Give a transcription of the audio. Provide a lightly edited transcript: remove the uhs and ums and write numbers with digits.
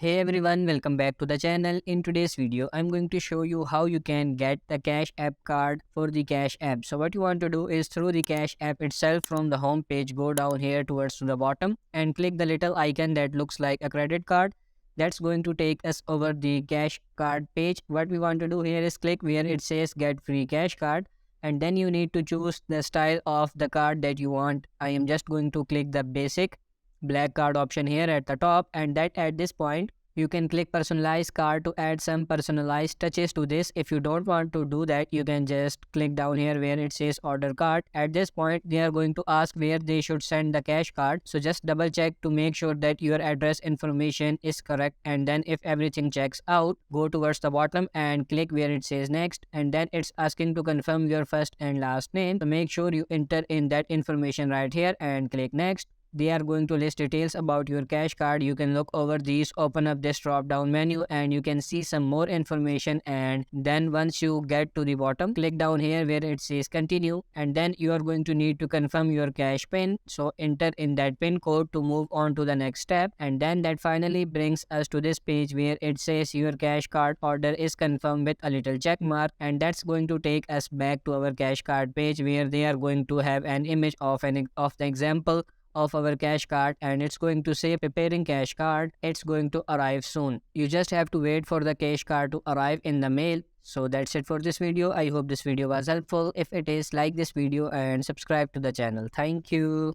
Hey everyone, welcome back to the channel. In today's video, I'm going to show you how you can get the Cash App card for the Cash App. So what you want to do is through the Cash App itself from the home page, go down here towards to the bottom and click the little icon that looks like a credit card. That's going to take us over the Cash card page. What we want to do here is click where it says get free Cash card, and then you need to choose the style of the card that you want. I am just going to click the basic black card option here at the top, and that at this point you can click personalize card to add some personalized touches to this. If you don't want to do that, you can just click down here where it says order card. At this point they are going to ask where they should send the cash card, so just double check to make sure that your address information is correct, and then if everything checks out, go towards the bottom and click where it says next, and then it's asking to confirm your first and last name, so make sure you enter in that information right here and click next. They are going to list details about your cash card. You can look over these, open up this drop down menu, and you can see some more information. And then once you get to the bottom, click down here where it says continue, and then you are going to need to confirm your cash pin, so enter in that pin code to move on to the next step. And then that finally brings us to this page where it says your cash card order is confirmed with a little check mark, and that's going to take us back to our cash card page where they are going to have an image of the example of our cash card, and it's going to say preparing cash card. It's going to arrive soon. You just have to wait for the cash card to arrive in the mail. So that's it for this video. I hope this video was helpful. If it is, like this video and subscribe to the channel. Thank you.